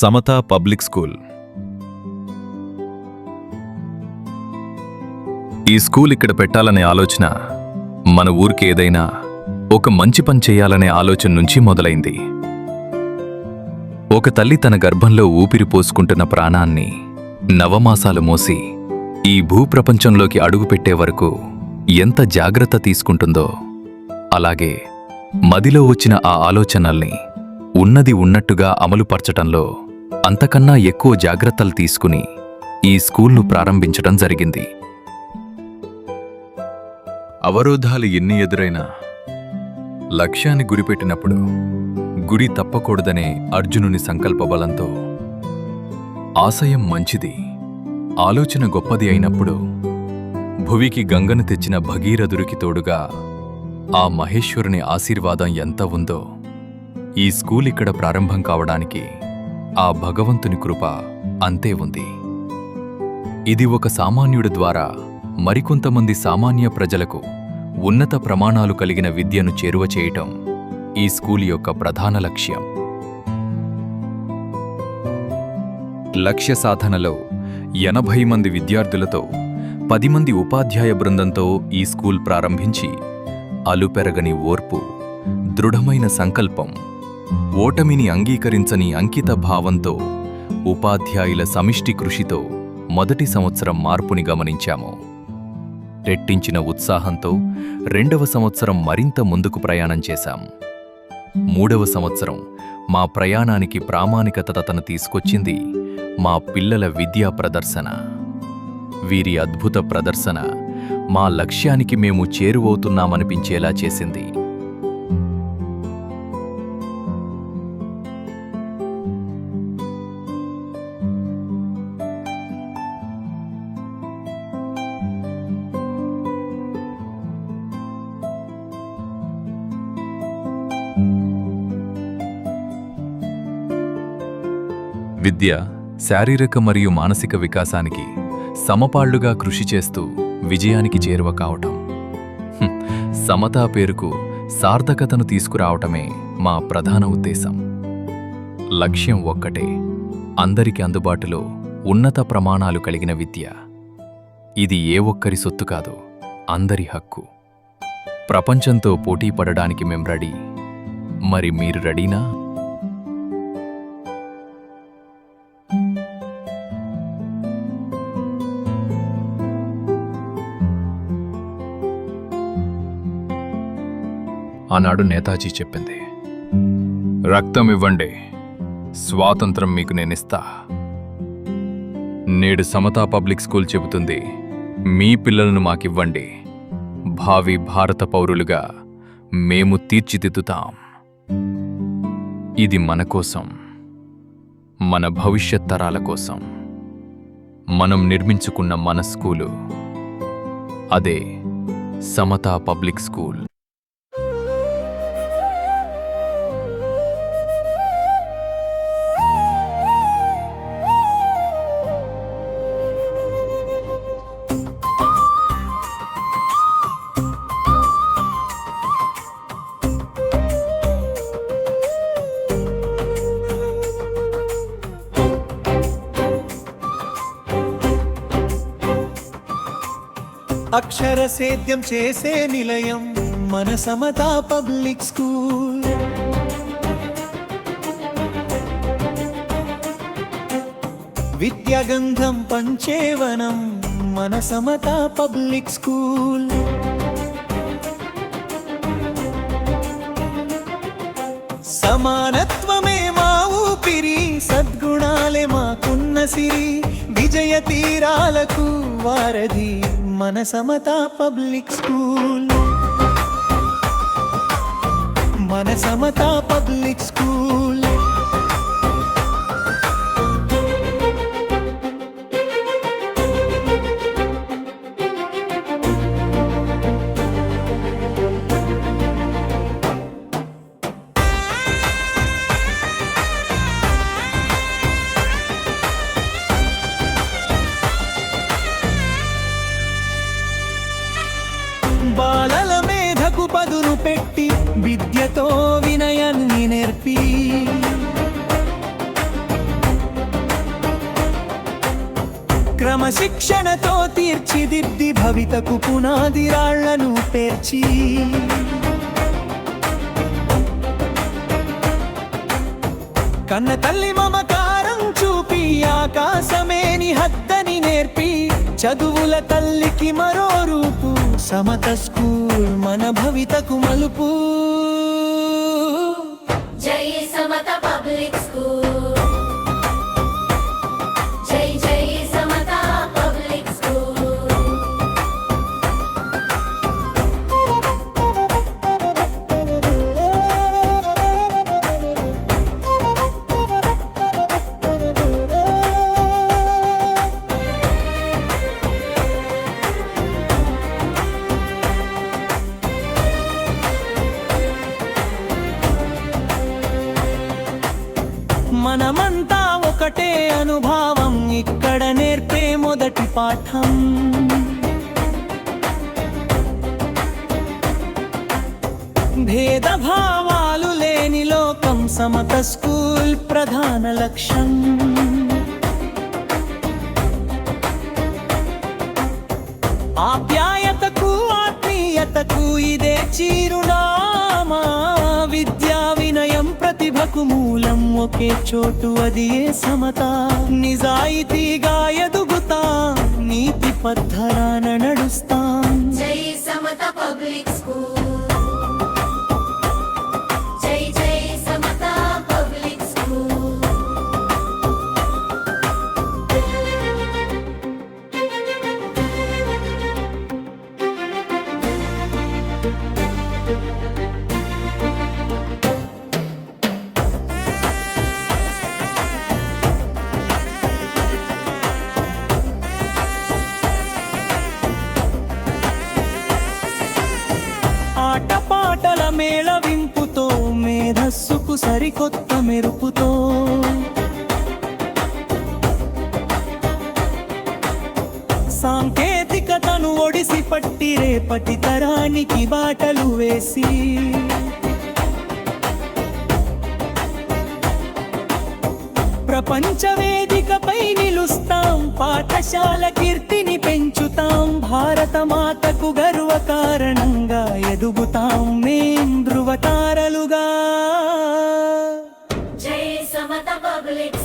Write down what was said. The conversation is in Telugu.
Samata public school. ఈ స్కూల్ ఇక్కడ పెట్టాలనే ఆలోచన మన ఊరికి ఏదైనా ఒక మంచి పని చేయాలనే ఆలోచన నుంచి మొదలైంది. ఒక తల్లి తన గర్భంలో ఊపిరి పోసుకుంటున్న ప్రాణాన్ని నవమాసాలు మోసి ఈ భూప్రపంచంలోకి అడుగుపెట్టే వరకు ఎంత జాగ్రత్త తీసుకుంటుందో, అలాగే మదిలో వచ్చిన ఆ ఆలోచనల్ని ఉన్నది ఉన్నట్టుగా అమలుపరచటంలో అంతకన్నా ఎక్కువ జాగ్రత్తలు తీసుకుని ఈ స్కూల్ను ప్రారంభించడం జరిగింది. అవరోధాలు ఎన్ని ఎదురైనా లక్ష్యాన్ని గురిపెట్టినప్పుడు గురి తప్పకూడదనే అర్జునుని సంకల్ప బలంతో, ఆశయం మంచిది, ఆలోచన గొప్పది అయినప్పుడు భువికి గంగను తెచ్చిన భగీరథుడికి తోడుగా ఆ మహేశ్వరుని ఆశీర్వాదం ఎంత ఉందో, ఈ స్కూల్ ఇక్కడ ప్రారంభం కావడానికి ఆ భగవంతుని కృప అంతే ఉంది. ఇది ఒక సామాన్యుడి ద్వారా మరికొంతమంది సామాన్య ప్రజలకు ఉన్నత ప్రమాణాలు కలిగిన విద్యను చేరువ చేయటం ఈ స్కూల్ యొక్క ప్రధాన లక్ష్యం. లక్ష్య సాధనలో 80 మంది విద్యార్థులతో 10 మంది ఉపాధ్యాయ బృందంతో ఈ స్కూల్ ప్రారంభించి అలుపెరగని ఓర్పు, దృఢమైన సంకల్పం, ఓటమిని అంగీకరించని అంకిత భావంతో, ఉపాధ్యాయుల సమిష్టి కృషితో మొదటి సంవత్సరం మార్పుని గమనించాము. రెట్టించిన ఉత్సాహంతో 2వ సంవత్సరం మరింత ముందుకు ప్రయాణం చేశాం. 3వ సంవత్సరం మా ప్రయాణానికి ప్రామాణికతను తీసుకొచ్చింది మా పిల్లల విద్యా ప్రదర్శన. వీరి అద్భుత ప్రదర్శన మా లక్ష్యానికి మేము చేరువవుతున్నామనిపించేలా చేసింది. విద్య శారీరక మరియు మానసిక వికాసానికి సమపాళ్లుగా కృషి చేస్తూ విజయానికి చేరువ కావటం. సమతా పేరుకు సార్థకతను తీసుకురావటమే మా ప్రధాన ఉద్దేశం. లక్ష్యం ఒక్కటే, అందరికి అందుబాటులో ఉన్నత ప్రమాణాలు కలిగిన విద్య. ఇది ఏ ఒక్కరి సొత్తు కాదు, అందరి హక్కు. ప్రపంచంతో పోటీ పడడానికి మేం రెడీ. మరి మీరు రెడీనా? ఆనాడు నేతాజీ చెప్పింది, రక్తం ఇవ్వండి, స్వాతంత్రం మీకు నేనిస్తా. నేడు సమతా పబ్లిక్ స్కూల్ చెబుతుంది, మీ పిల్లలను మాకివ్వండి, భావి భారత పౌరులుగా మేము తీర్చిదిద్దుతాం. ఇది మన కోసం, మన భవిష్యత్ తరాల కోసం మనం నిర్మించుకున్న మన స్కూలు. అదే సమతా పబ్లిక్ స్కూల్. అక్షర సేద్యం చేసే నిలయం మన సమతా పబ్లిక్ స్కూల్. విద్యాగంధం పంచేవనం మన సమతా పబ్లిక్ స్కూల్. సమానత్వమే మా ఊపిరి, సద్గుణాలే మాకున్న సిరి, విజయ తీరాలకు వారధి మన సమతా పబ్లిక్ స్కూల్. మన సమతా పబ్లిక్ స్కూల్. బాలల మేధకు పదును పెట్టి విద్యతో వినయాన్ని నేర్పి క్రమశిక్షణతో తీర్చిదిద్ది భవితకు పునాది రాళ్లను పేర్చి కన్న తల్లి మమకారం చూపి ఆకాశమే నిహద్దని నేర్పి చదువుల తల్లికి మరో రూపు సమత స్కూల్ మన భవితకు మలుపు. జై సమత పబ్లిక్ స్కూల్, జై జై సమత పబ్లిక్ స్కూల్. మనమంతా ఒకటే అనుభావం ఇక్కడ నేర్పే మొదటి పాఠం. భేదభావాలు లేని లోకం సమత స్కూల్ ప్రధాన లక్ష్యం. ఆప్యాయతకు ఆత్మీయతకు ఇదే చిరునామా. విద్యా వినయం ప్రతిభకు మూలం ఒకే చోటు అది ఏ సమత. నిజాయితీగా ఎదుగుతాం, నీతి పద్ధరాన నడుస్తాం. జై సమత పబ్లిక్ స్కూల్, జై జై సమత పబ్లిక్ స్కూల్. ఆటపాటల మేళవింపుతో మేధస్సుకు సరికొత్త మెరుపుతో సాంకేతికతను ఒడిసి పట్టి రేపటి తరానికి బాటలు వేసి ప్రపంచ వేదికపై నిలుస్తాం. పాఠశాల కీర్తిని పెంచుతాం. భారత మాతకు గర్వకారణంగా ఎదుగుతాం మేం ధృవతారలుగా. జై సమత పబ్లిక్